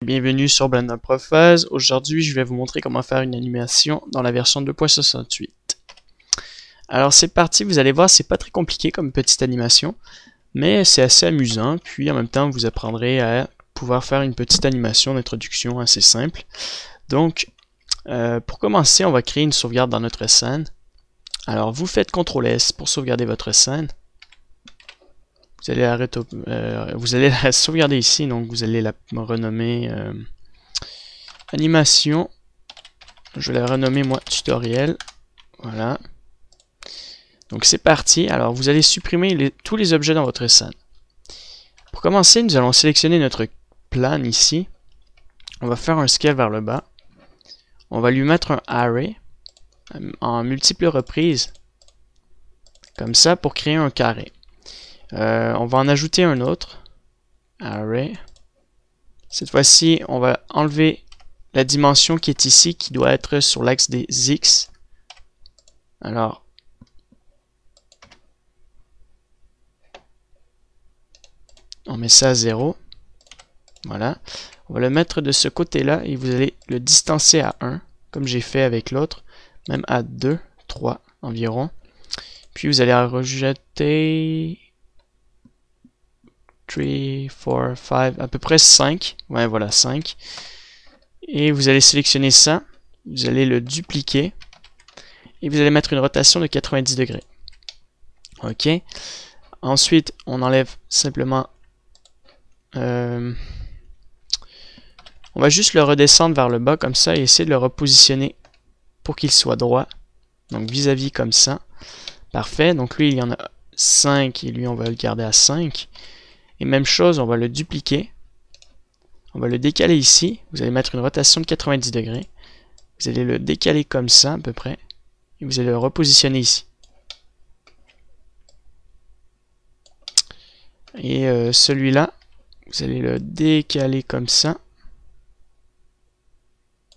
Bienvenue sur Blender Profaz. Aujourd'hui, je vais vous montrer comment faire une animation dans la version 2.68. Alors c'est parti, vous allez voir, c'est pas très compliqué comme petite animation, mais c'est assez amusant. Puis en même temps, vous apprendrez à pouvoir faire une petite animation d'introduction assez simple. Donc, pour commencer, on va créer une sauvegarde dans notre scène. Alors vous faites CTRL S pour sauvegarder votre scène. Vous allez la sauvegarder ici, donc vous allez la renommer animation. Je vais la renommer moi tutoriel. Voilà. Donc c'est parti. Alors vous allez supprimer tous les objets dans votre scène. Pour commencer, nous allons sélectionner notre plane ici. On va faire un scale vers le bas. On va lui mettre un array en multiples reprises. Comme ça pour créer un carré. On va en ajouter un autre. Array. Cette fois-ci, on va enlever la dimension qui est ici, qui doit être sur l'axe des X. Alors, on met ça à 0. Voilà. On va le mettre de ce côté-là et vous allez le distancer à 1, comme j'ai fait avec l'autre, même à 2, 3 environ. Puis vous allez rejeter 3, 4, 5, à peu près 5. Ouais, voilà, 5. Et vous allez sélectionner ça. Vous allez le dupliquer. Et vous allez mettre une rotation de 90 degrés. OK. Ensuite, on enlève simplement... on va juste le redescendre vers le bas comme ça et essayer de le repositionner pour qu'il soit droit. Donc vis-à-vis comme ça. Parfait. Donc lui, il y en a 5 et lui, on va le garder à 5. Et même chose, on va le dupliquer. On va le décaler ici. Vous allez mettre une rotation de 90 degrés. Vous allez le décaler comme ça à peu près. Et vous allez le repositionner ici. Et celui-là, vous allez le décaler comme ça.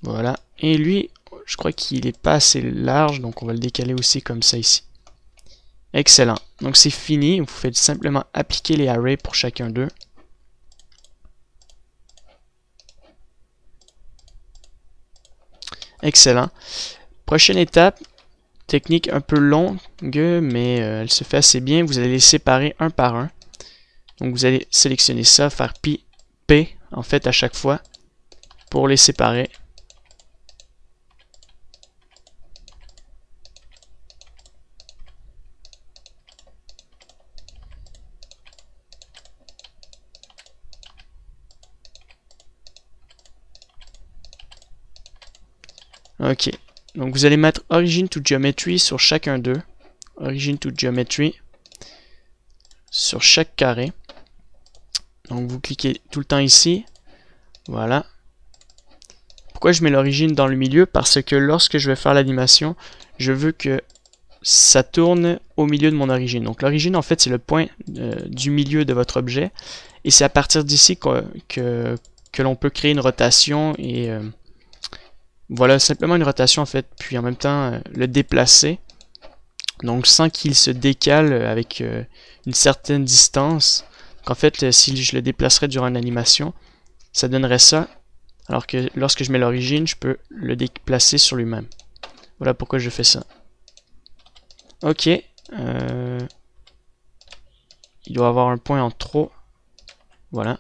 Voilà. Et lui, je crois qu'il n'est pas assez large, donc on va le décaler aussi comme ça ici. Excellent. Donc c'est fini. Vous faites simplement appliquer les arrays pour chacun d'eux. Excellent. Prochaine étape, technique un peu longue, mais elle se fait assez bien. Vous allez les séparer un par un. Donc vous allez sélectionner ça, faire P en fait à chaque fois pour les séparer. Ok, donc vous allez mettre Origin to Geometry sur chacun d'eux. Origin to Geometry sur chaque carré. Donc vous cliquez tout le temps ici. Voilà. Pourquoi je mets l'origine dans le milieu? Parce que lorsque je vais faire l'animation, je veux que ça tourne au milieu de mon origine. Donc l'origine en fait c'est le point du milieu de votre objet. Et c'est à partir d'ici que l'on peut créer une rotation et... voilà, simplement une rotation en fait, puis en même temps le déplacer. Donc sans qu'il se décale avec une certaine distance. Donc, en fait, si je le déplacerais durant une animation, ça donnerait ça. Alors que lorsque je mets l'origine, je peux le déplacer sur lui-même. Voilà pourquoi je fais ça. Ok. Il doit avoir un point en trop. Voilà.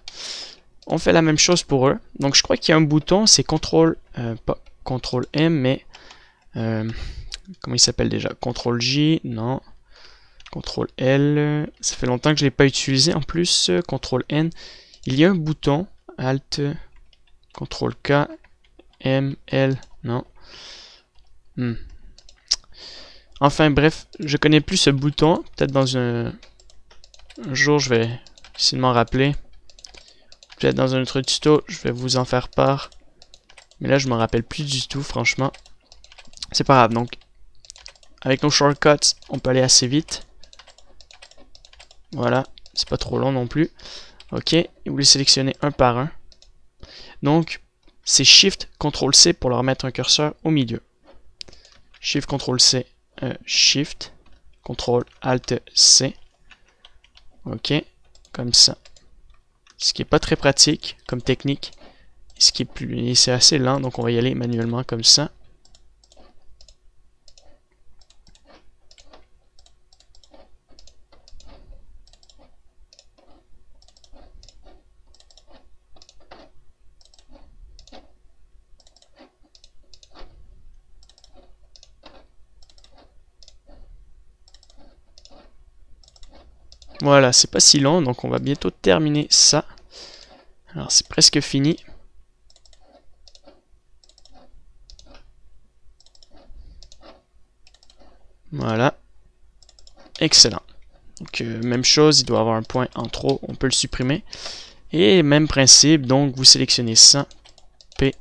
On fait la même chose pour eux. Donc je crois qu'il y a un bouton, c'est CTRL... pas CTRL M, mais comment il s'appelle déjà? CTRL J, non. CTRL L, ça fait longtemps que je ne l'ai pas utilisé en plus. CTRL N, il y a un bouton, Alt, CTRL K, M, L, non. Enfin bref, je connais plus ce bouton. Peut-être dans un jour je vais essayer de m'en rappeler. Peut-être dans un autre tuto, je vais vous en faire part. Mais là, je me rappelle plus du tout, franchement. C'est pas grave, donc. Avec nos shortcuts, on peut aller assez vite. Voilà, c'est pas trop long non plus. Ok, et vous les sélectionnez un par un. Donc, c'est Shift, CTRL C pour leur mettre un curseur au milieu. Shift, CTRL C, Shift, CTRL, Alt, C. Ok, comme ça. Ce qui est pas très pratique comme technique. ce qui est plus, c'est assez lent, donc on va y aller manuellement comme ça. Voilà, c'est pas si long, donc on va bientôt terminer ça. Alors c'est presque fini. Voilà. Excellent. Donc même chose, il doit avoir un point en trop, on peut le supprimer. Et même principe, donc vous sélectionnez ça, P,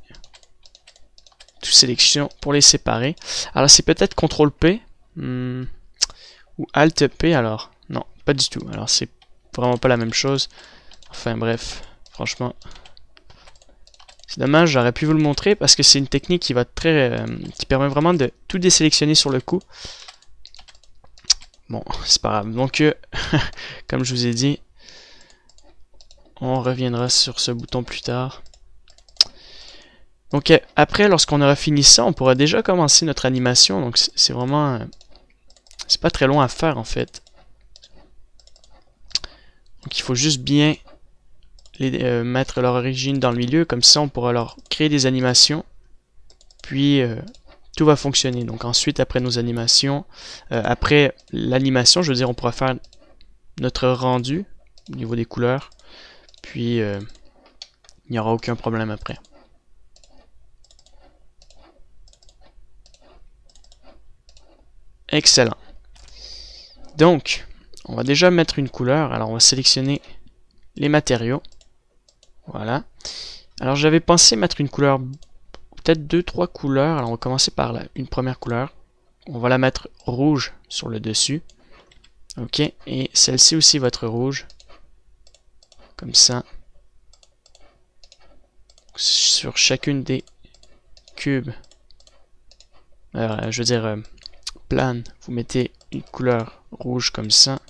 tout sélection pour les séparer. Alors c'est peut-être CTRL P ou Alt P alors. Non, pas du tout. Alors c'est vraiment pas la même chose. Enfin bref, franchement, c'est dommage, j'aurais pu vous le montrer parce que c'est une technique qui va qui permet vraiment de tout désélectionner sur le coup. Bon, c'est pas grave. Donc, comme je vous ai dit, on reviendra sur ce bouton plus tard. Donc, après, lorsqu'on aura fini ça, on pourra déjà commencer notre animation. Donc, c'est vraiment... c'est pas très long à faire, en fait. Donc, il faut juste bien mettre leur origine dans le milieu. Comme ça, on pourra leur créer des animations. Puis... tout va fonctionner. Donc ensuite, après nos animations, après l'animation, je veux dire, on pourra faire notre rendu au niveau des couleurs. Puis, il n'y aura aucun problème après. Excellent. Donc, on va déjà mettre une couleur. Alors, on va sélectionner les matériaux. Voilà. Alors, j'avais pensé mettre une couleur... peut-être 2-3 couleurs. Alors on va commencer par une première couleur. On va la mettre rouge sur le dessus. Ok, et celle-ci aussi va être rouge. Comme ça. Sur chacune des cubes. Je veux dire, plane, vous mettez une couleur rouge comme ça.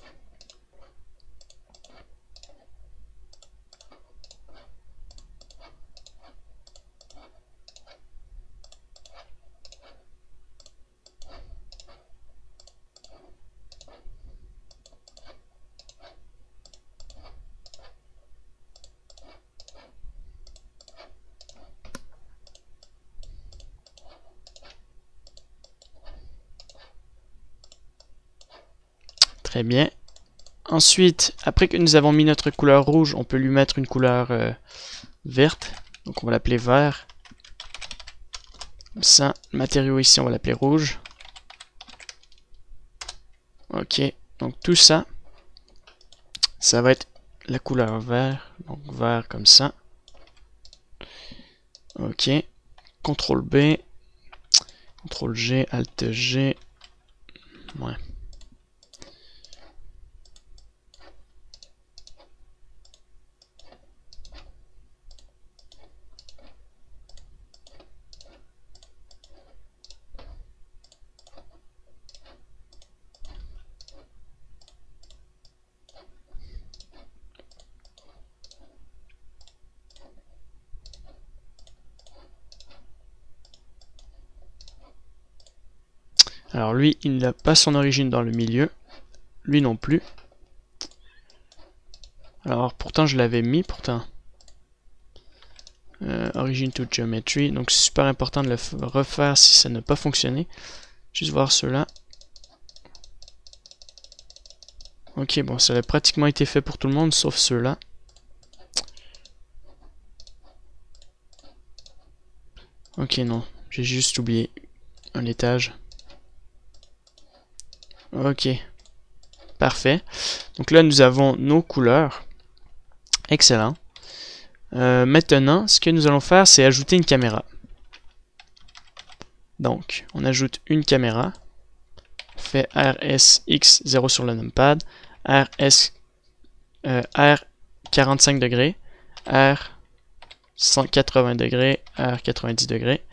Très bien. Ensuite, après que nous avons mis notre couleur rouge, on peut lui mettre une couleur verte. Donc on va l'appeler vert. Comme ça, le matériau ici, on va l'appeler rouge. Ok, donc tout ça, ça va être la couleur vert. Donc vert comme ça. Ok, CTRL B, CTRL G, Alt G. Ouais. Alors lui, il n'a pas son origine dans le milieu. Lui non plus. Alors pourtant je l'avais mis pourtant. Origin to Geometry. Donc c'est super important de le refaire si ça n'a pas fonctionné. Juste voir ceux-là. Ok, bon, ça a pratiquement été fait pour tout le monde sauf ceux-là. Ok, non, j'ai juste oublié un étage. Ok, parfait. Donc là, nous avons nos couleurs. Excellent. Maintenant, ce que nous allons faire, c'est ajouter une caméra. Donc, on ajoute une caméra. On fait RSX0 sur le numpad. R 45 degrés. R 180 degrés. R 90 degrés.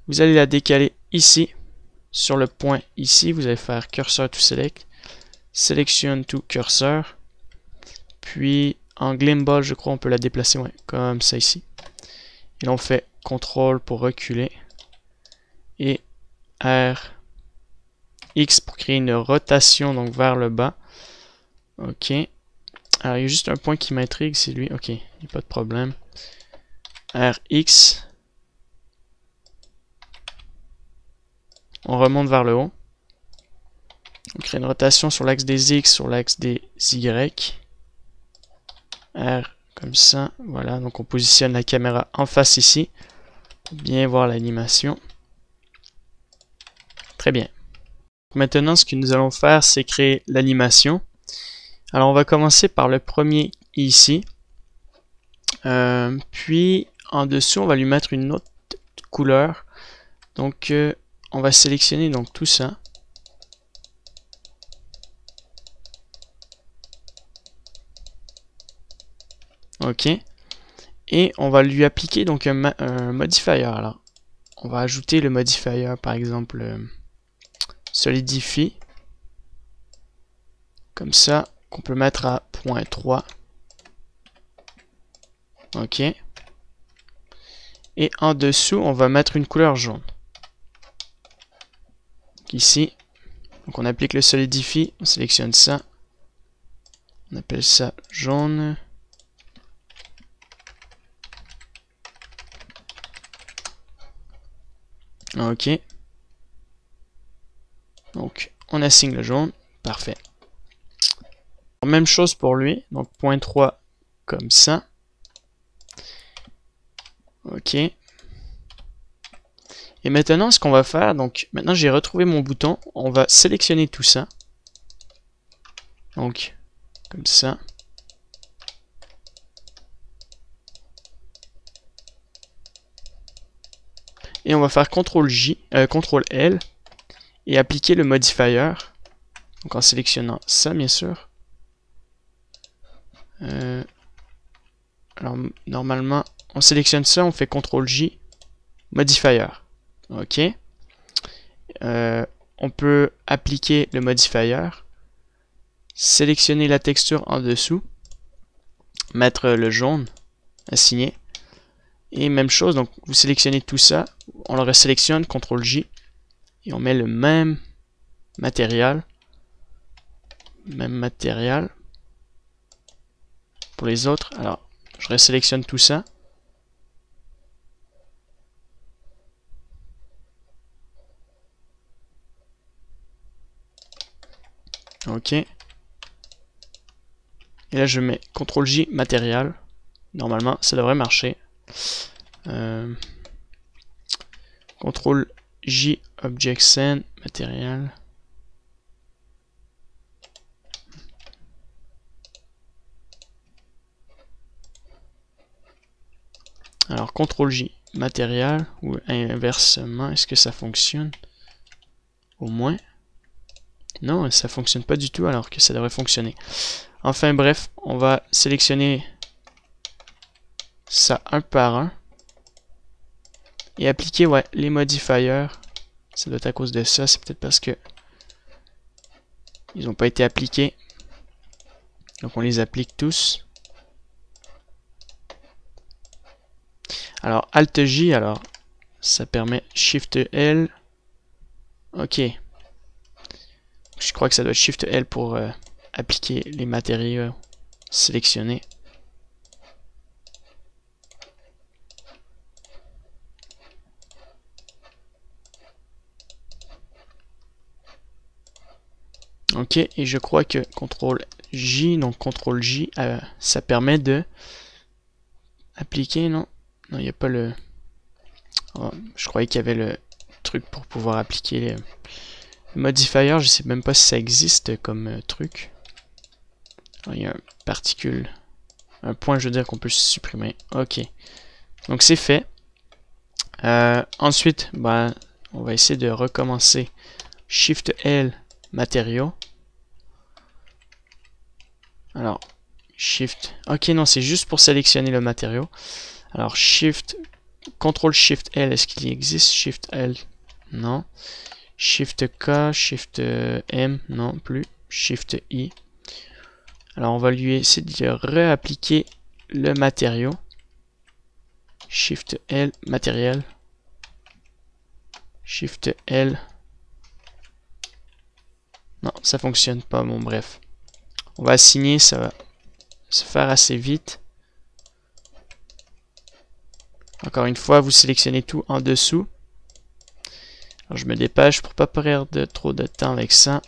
Vous allez la décaler ici. Sur le point ici, vous allez faire Cursor to Select. Selection to Cursor. Puis, en Gimbal, je crois, on peut la déplacer, ouais, comme ça ici. Et là, on fait CTRL pour reculer. Et R, X pour créer une rotation donc vers le bas. Ok. Alors, il y a juste un point qui m'intrigue, c'est lui. Ok, il n'y a pas de problème. R, X. On remonte vers le haut. On crée une rotation sur l'axe des X, sur l'axe des Y. R, comme ça. Voilà, donc on positionne la caméra en face ici. Pour bien voir l'animation. Très bien. Maintenant, ce que nous allons faire, c'est créer l'animation. Alors, on va commencer par le premier ici. Puis, en dessous, on va lui mettre une autre couleur. Donc, on va sélectionner donc tout ça. Ok. Et on va lui appliquer donc un modifier. Alors, on va ajouter le modifier, par exemple, Solidify. Comme ça, qu'on peut mettre à 0.3. Ok. Et en dessous, on va mettre une couleur jaune. Donc ici, donc on applique le Solidify, on sélectionne ça. On appelle ça jaune. Ok. Donc, on assigne le jaune. Parfait. Même chose pour lui. Donc, 0.3 comme ça. Ok. Et maintenant, ce qu'on va faire, donc, maintenant j'ai retrouvé mon bouton. On va sélectionner tout ça. Donc, comme ça. Et on va faire CTRL L et appliquer le modifier. Donc en sélectionnant ça, bien sûr. Alors normalement, on sélectionne ça, on fait CTRL J, modifier. Ok. On peut appliquer le modifier, sélectionner la texture en dessous, mettre le jaune, assigner. Et même chose, donc vous sélectionnez tout ça, on le resélectionne, CTRL J, et on met le même matériel. Pour les autres. Alors, je resélectionne tout ça. Ok. Et là, je mets CTRL J matériel. Normalement, ça devrait marcher. CTRL J Object Scene matériel. Alors, CTRL J matériel ou inversement, est-ce que ça fonctionne? Au moins. Non, ça fonctionne pas du tout alors que ça devrait fonctionner. Enfin bref, on va sélectionner ça un par un. Et appliquer les modifiers. Ça doit être à cause de ça, c'est peut-être parce que ils n'ont pas été appliqués. Donc on les applique tous. Alors Alt J, alors ça permet Shift L. Ok. Je crois que ça doit être Shift L pour appliquer les matériaux sélectionnés. Ok, et je crois que CTRL J, donc CTRL J, ça permet de appliquer, non? Non, il n'y a pas le... Oh, je croyais qu'il y avait le truc pour pouvoir appliquer le modifier. Je sais même pas si ça existe comme truc. Alors, il y a un point, je veux dire, qu'on peut supprimer. Ok, donc c'est fait. Ensuite, on va essayer de recommencer. Shift L, matériaux. Alors, Shift. Ok, non, c'est juste pour sélectionner le matériau. Alors, CTRL Shift L, est-ce qu'il existe? Shift L, non. Shift K, Shift M, non plus. Shift I. Alors, on va lui essayer de réappliquer le matériau. Shift L, matériel. Shift L. Non, ça fonctionne pas, bon bref. On va assigner, ça va se faire assez vite. Encore une fois, vous sélectionnez tout en dessous. Alors, je me dépêche pour pas perdre trop de temps avec ça.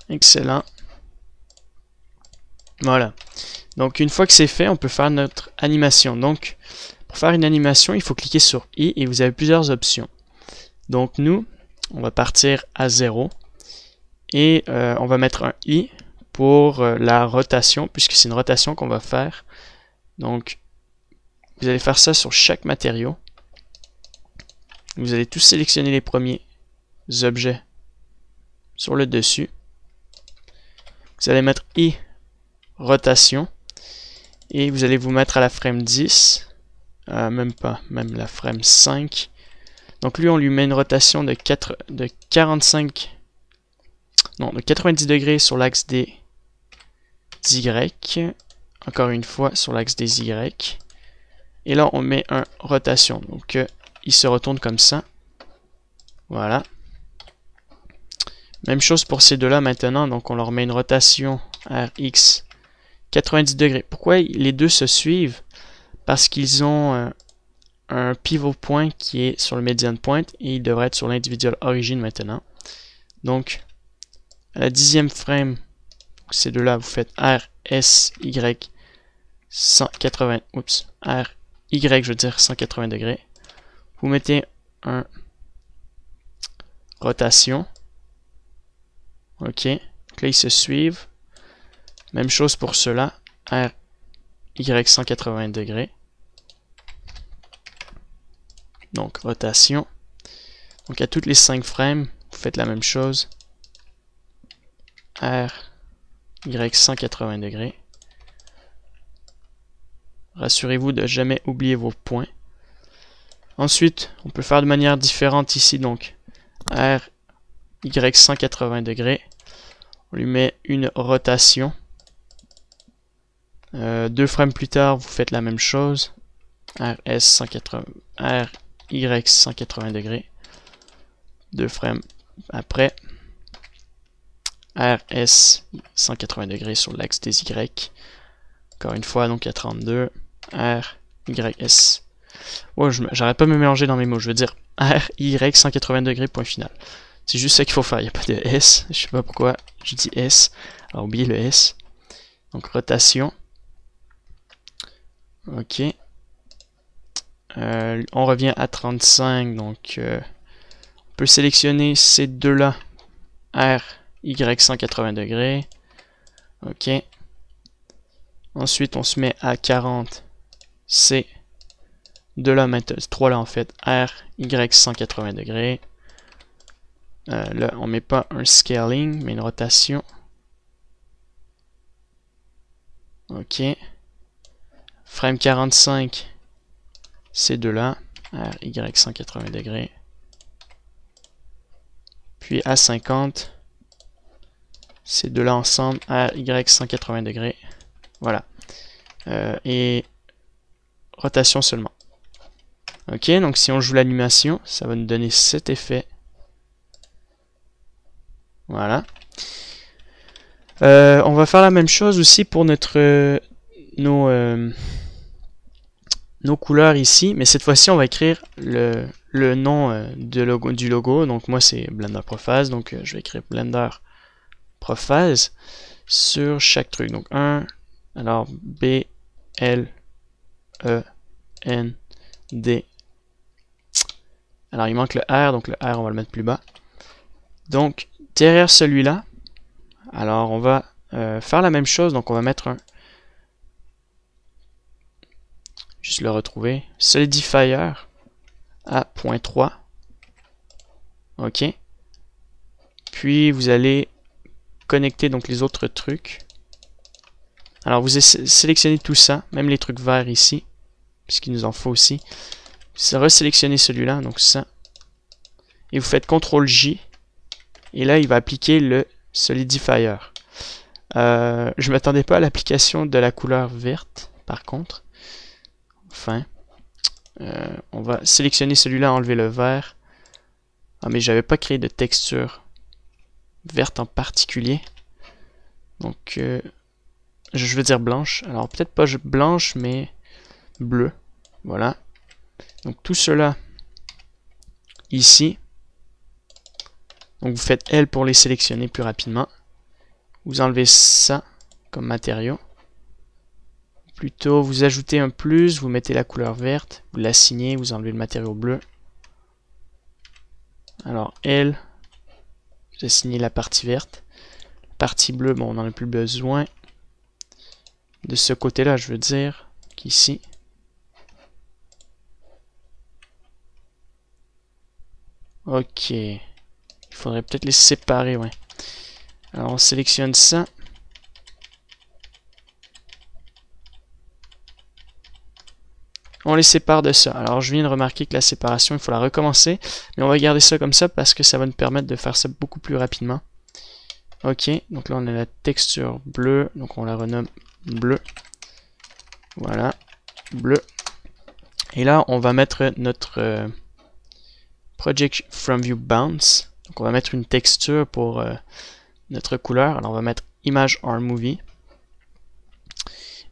Excellent. Voilà. Donc une fois que c'est fait, on peut faire notre animation. Donc pour faire une animation, il faut cliquer sur I et vous avez plusieurs options. Donc nous, on va partir à 0 et on va mettre un I pour la rotation, puisque c'est une rotation qu'on va faire. Donc vous allez faire ça sur chaque matériau. Vous allez tous sélectionner les premiers objets sur le dessus. Vous allez mettre I rotation et vous allez vous mettre à la frame 10, même pas, même la frame 5. Donc lui, on lui met une rotation de 45, non, de 90 degrés sur l'axe des Y, encore une fois sur l'axe des Y. Et là, on met un rotation, donc il se retourne comme ça. Voilà. Même chose pour ces deux-là maintenant, donc on leur met une rotation RX 90 degrés. Pourquoi les deux se suivent? Parce qu'ils ont un pivot point qui est sur le median point et il devrait être sur l'individual origin maintenant. Donc, à la 10e frame, ces deux-là, vous faites RSY 180, oups, RY, je veux dire 180 degrés. Vous mettez un rotation. Ok, donc là ils se suivent. Même chose pour ceux-là, RY 180 degrés. Donc rotation. Donc à toutes les 5 frames, vous faites la même chose. RY 180 degrés. Rassurez-vous de jamais oublier vos points. Ensuite, on peut faire de manière différente ici, donc RY 180 degrés. On lui met une rotation. 2 frames plus tard, vous faites la même chose. RY 180 degrés. 2 frames après. RS 180 degrés sur l'axe des Y. Encore une fois, donc à 32. RYS. Oh, j'arrête pas de me mélanger dans mes mots. Je veux dire RY 180 degrés, point final. C'est juste ça qu'il faut faire. Il n'y a pas de S. Je sais pas pourquoi je dis S. Alors, oubliez le S. Donc, rotation. Ok. On revient à 35. Donc, on peut sélectionner ces deux-là. RY 180 degrés. Ok. Ensuite, on se met à 40. C. Deux-là, maintenant, 3-là en fait. RY 180 degrés. Là, on met pas un scaling, mais une rotation. Ok. Frame 45, ces deux-là. RY 180 degrés. Puis à 50, ces deux-là ensemble. RY 180 degrés. Voilà. Et rotation seulement. Ok, donc si on joue l'animation, ça va nous donner cet effet. Voilà. On va faire la même chose aussi pour nos couleurs ici, mais cette fois-ci on va écrire le nom du logo. Donc moi c'est Blender Prophase, donc je vais écrire Blender Prophase sur chaque truc. Donc alors B L E N D. Alors il manque le R, donc le R on va le mettre plus bas. Donc derrière celui-là, alors on va faire la même chose, donc on va mettre un, juste le retrouver, solidifier à 0.3. OK. Puis vous allez connecter donc les autres trucs. Alors vous sélectionnez tout ça, même les trucs verts ici, puisqu'il nous en faut aussi. Vous resélectionnez celui-là, donc ça. Et vous faites CTRL-J. Et là, il va appliquer le solidifier. Je ne m'attendais pas à l'application de la couleur verte, par contre. Enfin, on va sélectionner celui-là, enlever le vert. Ah, mais j'avais pas créé de texture verte en particulier. Donc, je veux dire blanche. Alors, peut-être pas blanche, mais bleu. Voilà. Donc, tout cela ici. Donc, vous faites L pour les sélectionner plus rapidement. Vous enlevez ça comme matériau. Plutôt, vous ajoutez un plus, vous mettez la couleur verte, vous l'assignez, vous enlevez le matériau bleu. Alors, L, vous assignez la partie verte. La partie bleue, bon, on n'en a plus besoin. De ce côté-là, je veux dire, qu'ici. Ok. Il faudrait peut-être les séparer, ouais. Alors, on sélectionne ça. On les sépare de ça. Alors, je viens de remarquer que la séparation, il faut la recommencer. Mais on va garder ça comme ça parce que ça va nous permettre de faire ça beaucoup plus rapidement. Ok, donc là, on a la texture bleue. Donc, on la renomme bleu. Voilà, bleu. Et là, on va mettre notre Project From View Bounce. Donc, on va mettre une texture pour notre couleur. Alors, on va mettre Image Arm Movie.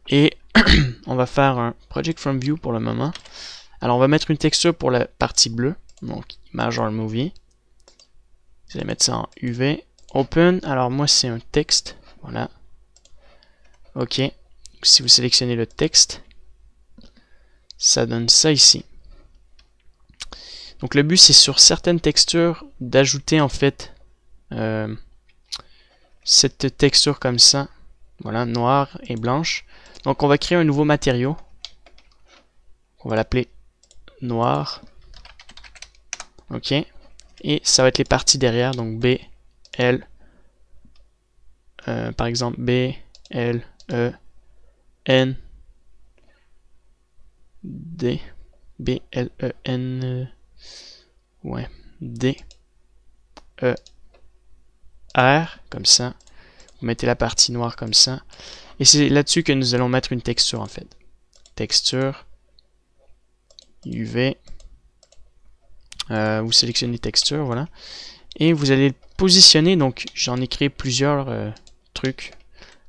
Et on va faire un Project From View pour le moment. Alors, on va mettre une texture pour la partie bleue. Donc, Image Arm Movie. Vous allez mettre ça en UV. Open. Alors, moi, c'est un texte. Voilà. OK. Si vous sélectionnez le texte, ça donne ça ici. Donc, le but, c'est sur certaines textures d'ajouter, en fait, cette texture comme ça. Voilà, noire et blanche. Donc, on va créer un nouveau matériau. On va l'appeler noir. OK. Et ça va être les parties derrière. Donc, B, L. Par exemple, B, L, E, N, D. B, L, E, N. Ouais. D, E, R. Comme ça. Vous mettez la partie noire comme ça. Et c'est là-dessus que nous allons mettre une texture en fait. Texture. UV. Vous sélectionnez texture, voilà. Et vous allez le positionner. Donc j'en ai créé plusieurs trucs.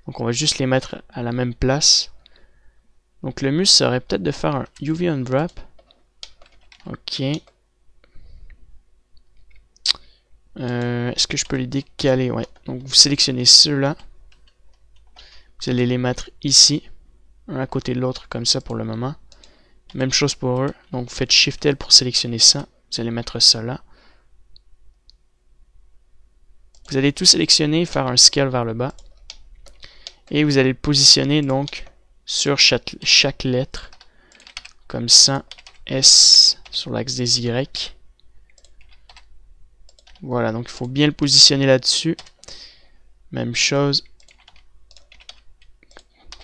Donc on va juste les mettre à la même place. Donc le mieux serait peut-être de faire un UV Unwrap. Ok. Est-ce que je peux les décaler? Ouais. Donc vous sélectionnez ceux-là. Vous allez les mettre ici, un à côté de l'autre, comme ça pour le moment. Même chose pour eux. Donc vous faites Shift L pour sélectionner ça. Vous allez mettre ça là. Vous allez tout sélectionner, faire un scale vers le bas. Et vous allez le positionner donc sur chaque lettre. Comme ça. S sur l'axe des Y. Voilà, donc il faut bien le positionner là-dessus. Même chose.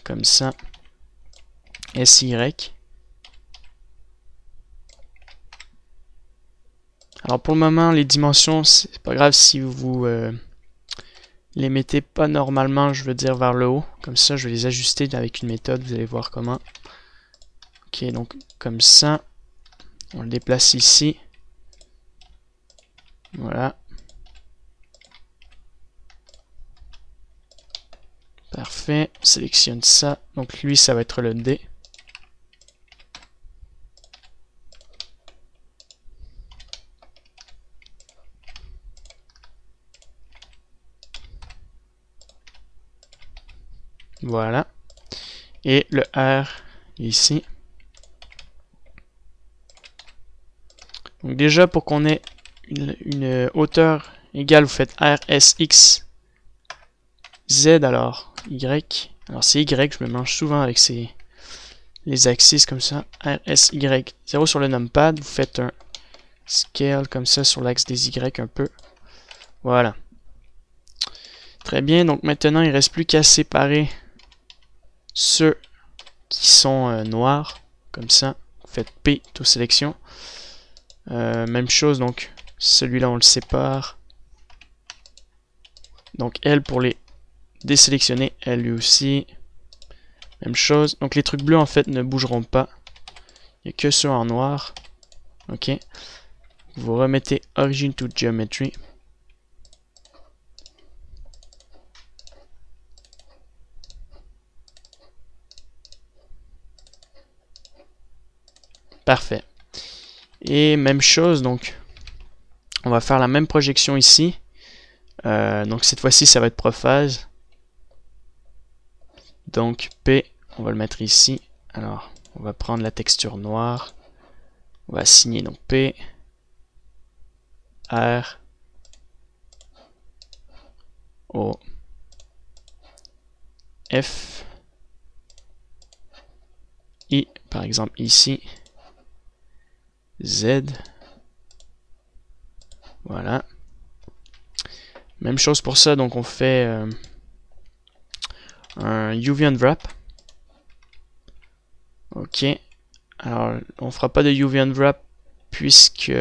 Comme ça. SY. Alors pour le moment, les dimensions, c'est pas grave si vous les mettez pas normalement, je veux dire vers le haut. Comme ça, je vais les ajuster avec une méthode, vous allez voir comment. Ok, donc comme ça. On le déplace ici. Voilà. Parfait. On sélectionne ça. Donc lui, ça va être le D. Voilà. Et le R ici. Donc déjà, pour qu'on ait une hauteur égale, vous faites RSX Z, alors Y. Alors c'est Y, je me mélange souvent avec les axes comme ça. RSY 0 sur le numpad, vous faites un scale comme ça sur l'axe des Y un peu. Voilà. Très bien, donc maintenant il ne reste plus qu'à séparer ceux qui sont noirs, comme ça. Vous faites P, tout sélection. Même chose, donc celui-là on le sépare. Donc L pour les désélectionner, L lui aussi. Même chose. Donc les trucs bleus en fait ne bougeront pas. Il n'y a que ceux en noir. Ok. Vous remettez Origin to Geometry. Parfait. Et même chose, donc on va faire la même projection ici. Donc cette fois-ci ça va être prophase. Donc P, on va le mettre ici. Alors on va prendre la texture noire. On va assigner donc P, R, O, F, I, par exemple ici, Z, voilà. Même chose pour ça, donc on fait un UV Unwrap. Ok, alors on fera pas de UV Unwrap puisque...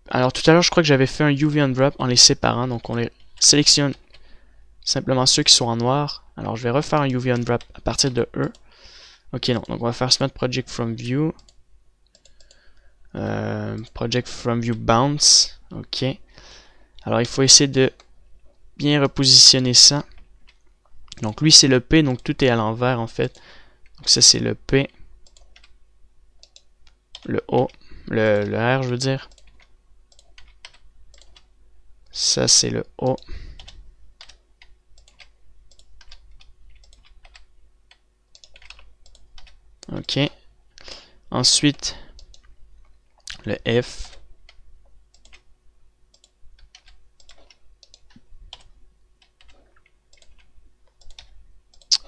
alors tout à l'heure je crois que j'avais fait un UV Unwrap en les séparant, donc on les sélectionne simplement ceux qui sont en noir. Alors je vais refaire un UV Unwrap à partir de E. Ok, non, donc on va faire Smart Project from View. Project from View Bounce. Ok. Alors il faut essayer de bien repositionner ça. Donc lui c'est le P, donc tout est à l'envers en fait. Donc ça c'est le P. Le O. Le R je veux dire. Ça c'est le O. Ok. Ensuite, le F.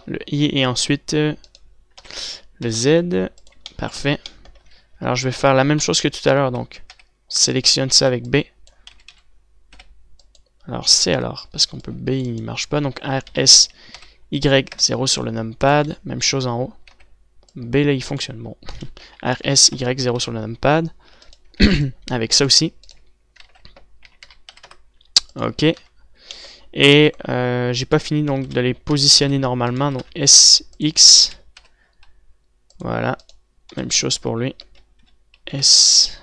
Le I et ensuite le Z. Parfait. Alors je vais faire la même chose que tout à l'heure. Donc, sélectionne ça avec B. Alors C alors, parce qu'on peut B, il ne marche pas. Donc R, S, Y, 0 sur le numpad. Même chose en haut. B là il fonctionne. Bon. R, S, Y, 0 sur le numpad. Avec ça aussi. Ok. Et j'ai pas fini donc de les positionner normalement. Donc S, X. Voilà. Même chose pour lui. S,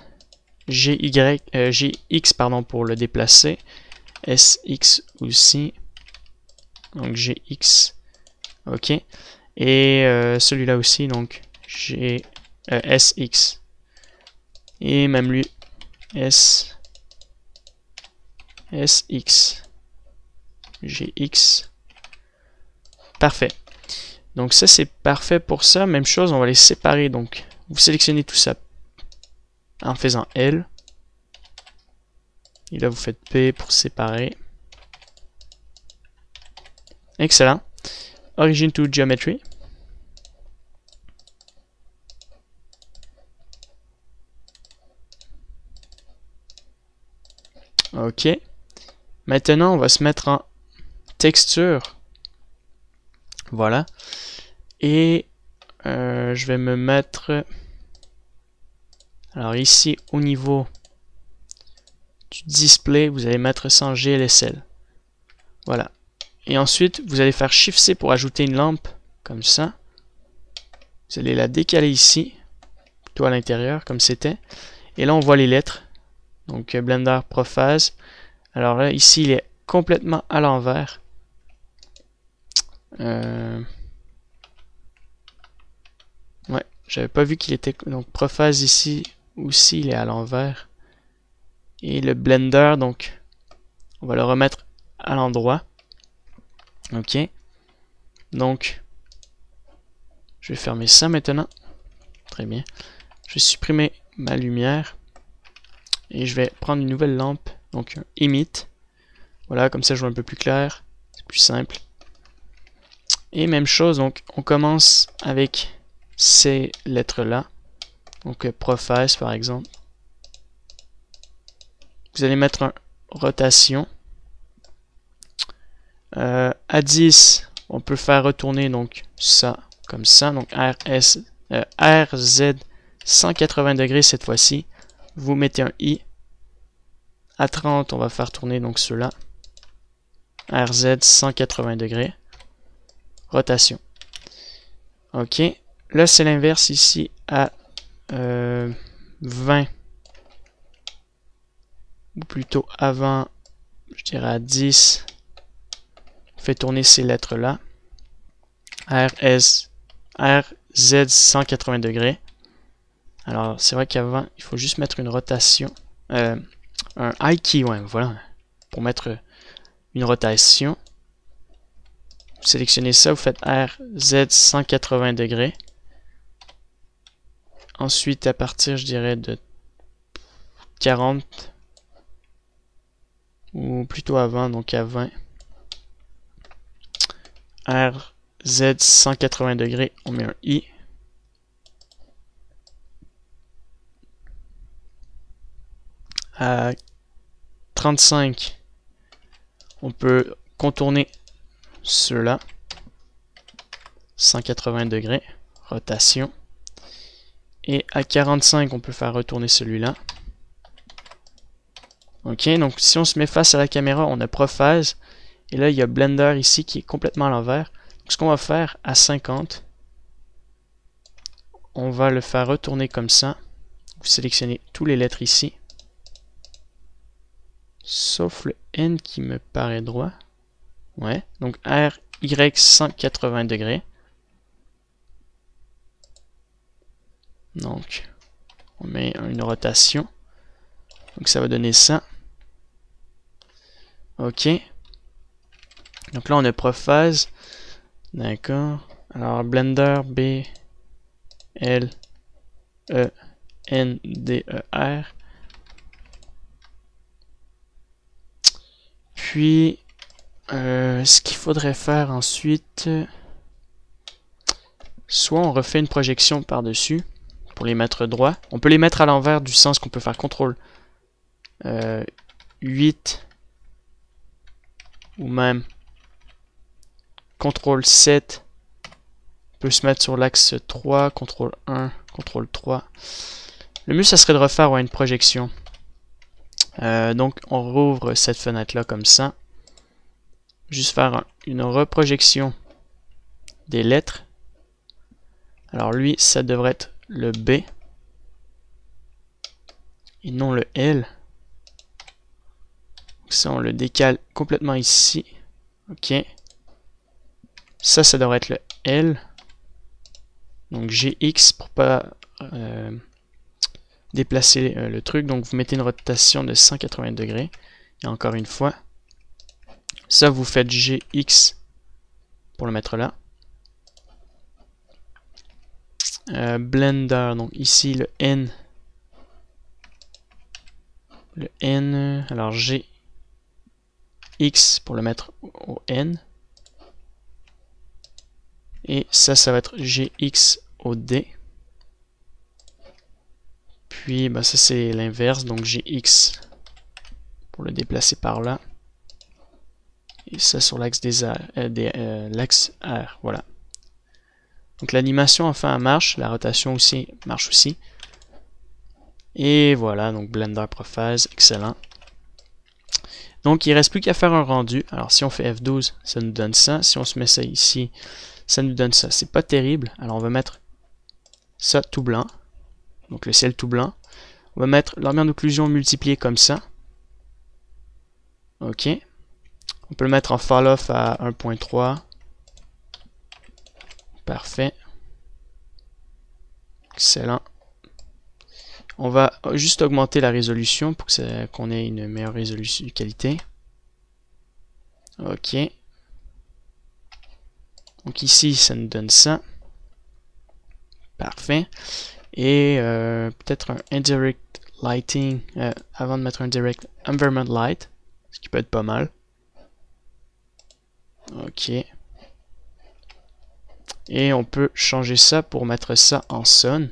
G, Y, G, X pardon pour le déplacer. S, X aussi. Donc G, X. Ok. Et celui-là aussi, donc G, S, X. Et même lui, S, S, X. G, X. Parfait. Donc ça c'est parfait pour ça. Même chose, on va les séparer. Donc vous sélectionnez tout ça en faisant L. Et là vous faites P pour séparer. Excellent. Origin to Geometry. Ok. Maintenant on va se mettre en texture. Voilà. Et je vais me mettre... Alors ici, au niveau du display, vous allez mettre sans GLSL. Voilà. Et ensuite, vous allez faire Shift-C pour ajouter une lampe, comme ça. Vous allez la décaler ici, plutôt à l'intérieur, comme c'était. Et là, on voit les lettres. Donc, Blender Prophase. Alors là, ici, il est complètement à l'envers. Ouais, j'avais pas vu qu'il était... Donc, Prophase ici, aussi, il est à l'envers. Et le Blender, donc, on va le remettre à l'endroit. Ok. Donc, je vais fermer ça maintenant. Très bien. Je vais supprimer ma lumière. Et je vais prendre une nouvelle lampe, donc un emit. Voilà, comme ça je vois un peu plus clair. C'est plus simple. Et même chose, donc on commence avec ces lettres-là. Donc Profess par exemple. Vous allez mettre un rotation. À 10, on peut faire retourner donc ça comme ça. Donc RZ 180 degrés cette fois-ci. Vous mettez un I. À 30, on va faire tourner donc ceux-là. RZ 180 degrés. Rotation. Ok. Là, c'est l'inverse ici à 20. Ou plutôt avant, je dirais à 10. On fait tourner ces lettres-là. RZ 180 degrés. Alors, c'est vrai qu'avant, il faut juste mettre une rotation. Un I key, ouais, voilà. Pour mettre une rotation. Vous sélectionnez ça, vous faites RZ 180 degrés. Ensuite, à partir, je dirais, de 40, ou plutôt à 20, donc à 20. RZ 180 degrés, on met un I. À 35, on peut contourner ceux-là. 180 degrés, rotation. Et à 45, on peut faire retourner celui-là. Ok, donc si on se met face à la caméra, on a Prophase. Et là, il y a Blender ici qui est complètement à l'envers. Donc ce qu'on va faire à 50, on va le faire retourner comme ça. Vous sélectionnez toutes les lettres ici. Sauf le N qui me paraît droit. Ouais, donc RY 180 degrés. Donc, on met une rotation. Donc ça va donner ça. Ok. Donc là on a Prophase. D'accord. Alors Blender B L E N D E R. Puis ce qu'il faudrait faire ensuite, soit on refait une projection par-dessus pour les mettre droits. On peut les mettre à l'envers du sens qu'on peut faire CTRL 8 ou même CTRL 7. On peut se mettre sur l'axe 3, CTRL 1, CTRL 3. Le mieux, ça serait de refaire une projection. Donc, on rouvre cette fenêtre-là comme ça. Juste faire une reprojection des lettres. Alors lui, ça devrait être le B. Et non le L. Donc ça, on le décale complètement ici. Ok. Ça devrait être le L. Donc GX pour pas déplacer le truc. Donc vous mettez une rotation de 180 degrés. Et encore une fois. Ça, vous faites GX pour le mettre là. Blender, donc ici le N. Le N, alors GX pour le mettre au N. Et ça va être GX au D. Puis, bah, ça c'est l'inverse, donc GX pour le déplacer par là. Et ça sur l'axe l'axe R, voilà. Donc l'animation enfin marche, la rotation aussi marche aussi. Et voilà, donc Blender Prophase, excellent. Donc il reste plus qu'à faire un rendu. Alors si on fait F12, ça nous donne ça. Si on se met ça ici, ça nous donne ça. C'est pas terrible. Alors on va mettre ça tout blanc. Donc le ciel tout blanc. On va mettre l'armure d'occlusion multipliée comme ça. Ok. On peut le mettre en fall off à 1.3. Parfait. Excellent. On va juste augmenter la résolution pour qu'on ait une meilleure résolution de qualité. Ok. Donc ici, ça nous donne ça. Parfait. Et peut-être un indirect lighting avant de mettre un direct environment light, ce qui peut être pas mal. Ok. Et on peut changer ça pour mettre ça en sun.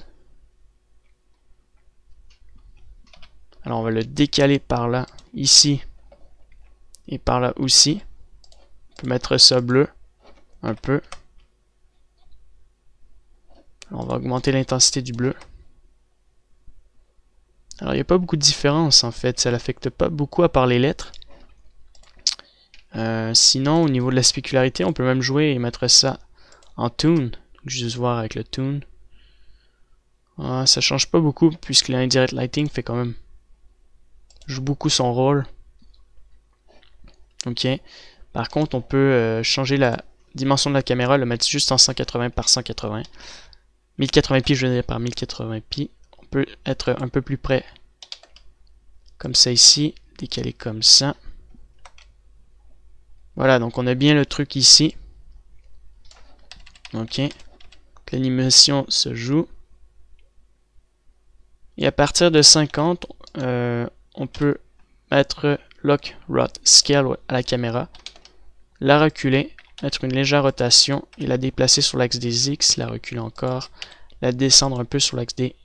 Alors on va le décaler par là, ici, et par là aussi. On peut mettre ça bleu, un peu. Alors on va augmenter l'intensité du bleu. Alors il n'y a pas beaucoup de différence en fait, ça l'affecte pas beaucoup à part les lettres. Sinon au niveau de la spécularité, on peut même jouer et mettre ça en tune. Donc, juste voir avec le tune. Ça change pas beaucoup puisque l'indirect lighting fait quand même joue beaucoup son rôle. Ok. Par contre, on peut changer la dimension de la caméra, le mettre juste en 180 par 180. 1080p, je veux dire par 1080p. On peut être un peu plus près. Comme ça ici. Décaler comme ça. Voilà, donc on a bien le truc ici. Ok. L'animation se joue. Et à partir de 50, on peut mettre Lock Rot Scale à la caméra, la reculer, mettre une légère rotation et la déplacer sur l'axe des X, la reculer encore, la descendre un peu sur l'axe des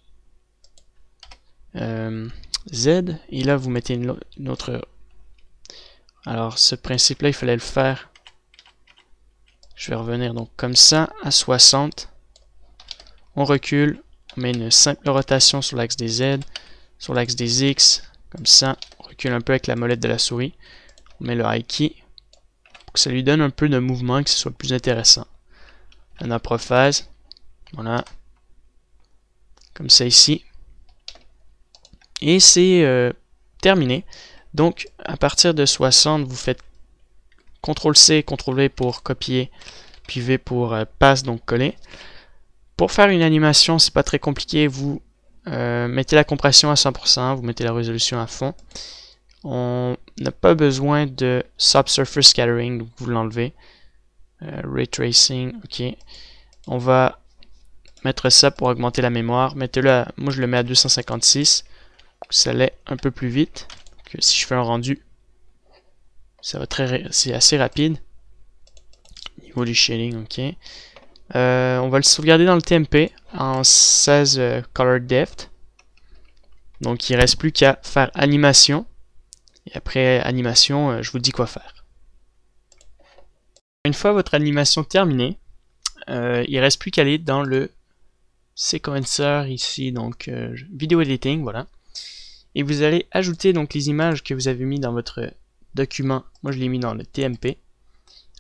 Z, et là vous mettez une autre. Alors ce principe là il fallait le faire. Je vais revenir donc comme ça à 60. On recule, on met une simple rotation sur l'axe des Z, sur l'axe des X, comme ça. On recule un peu avec la molette de la souris. On met le high key pour que ça lui donne un peu de mouvement, que ce soit plus intéressant. Un aprophase, voilà, comme ça ici. Et c'est terminé. Donc à partir de 60, vous faites CTRL-C, CTRL-V pour copier, puis V pour passe, donc coller. Pour faire une animation, c'est pas très compliqué. Vous mettez la compression à 100%, vous mettez la résolution à fond. On n'a pas besoin de subsurface scattering, donc vous l'enlevez. Ray tracing, ok. On va mettre ça pour augmenter la mémoire. Mettez-le à, moi je le mets à 256, pour que ça l'ait un peu plus vite. Que si je fais un rendu, ça va c'est assez rapide. Niveau du shading, ok. On va le sauvegarder dans le TMP en 16 color depth. Donc il reste plus qu'à faire animation. Et après animation, je vous dis quoi faire. Une fois votre animation terminée, il reste plus qu'à aller dans le séquenceur ici, donc vidéo editing, voilà. Et vous allez ajouter donc les images que vous avez mis dans votre document. Moi je l'ai mis dans le TMP.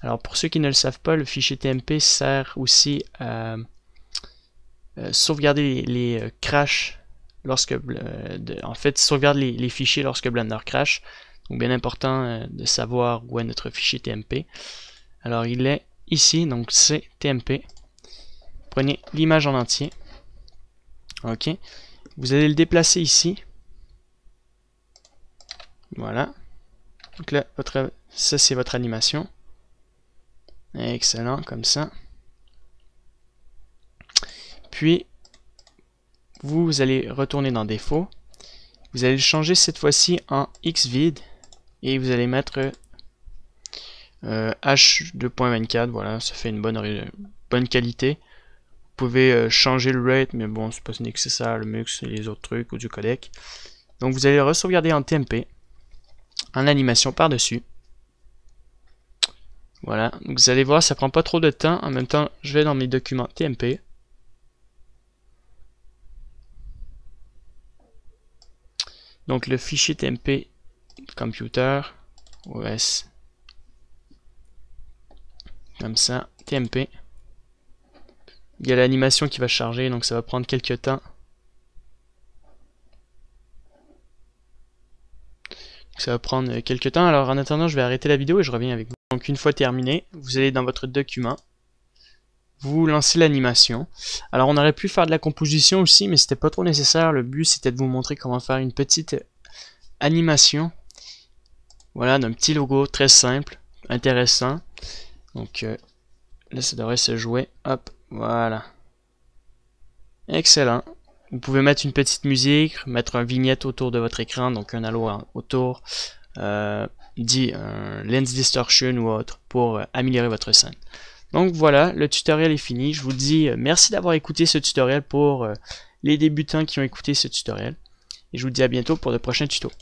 Alors pour ceux qui ne le savent pas, le fichier TMP sert aussi à sauvegarder les crashs lorsque en fait sauvegarde les fichiers lorsque Blender crash. Donc bien important de savoir où est notre fichier TMP. Alors il est ici, donc c'est TMP. Prenez l'image en entier. Ok. Vous allez le déplacer ici. Voilà. Donc là, ça c'est votre animation. Excellent, comme ça. Puis, vous allez retourner dans Défaut. Vous allez le changer cette fois-ci en Xvid. Et vous allez mettre H2.24. Voilà, ça fait une bonne qualité. Vous pouvez changer le rate, mais bon, c'est pas nécessaire, le mux et les autres trucs, ou du codec. Donc vous allez le re-sauvegarder en TMP, en animation par-dessus. Voilà, donc vous allez voir, ça prend pas trop de temps. En même temps, je vais dans mes documents TMP. Donc le fichier TMP computer OS, comme ça, TMP. Il y a l'animation qui va charger, donc ça va prendre quelques temps. Ça va prendre quelques temps. Alors en attendant, je vais arrêter la vidéo et je reviens avec vous. Donc une fois terminé, vous allez dans votre document, vous lancez l'animation. Alors on aurait pu faire de la composition aussi, mais c'était pas trop nécessaire. Le but c'était de vous montrer comment faire une petite animation. Voilà, d'un petit logo très simple, intéressant. Donc là ça devrait se jouer. Hop, voilà. Excellent. Vous pouvez mettre une petite musique, mettre un vignette autour de votre écran, donc un halo autour, un lens distortion ou autre pour améliorer votre scène. Donc voilà, le tutoriel est fini. Je vous dis merci d'avoir écouté ce tutoriel pour les débutants qui ont écouté ce tutoriel. Et je vous dis à bientôt pour de prochains tutos.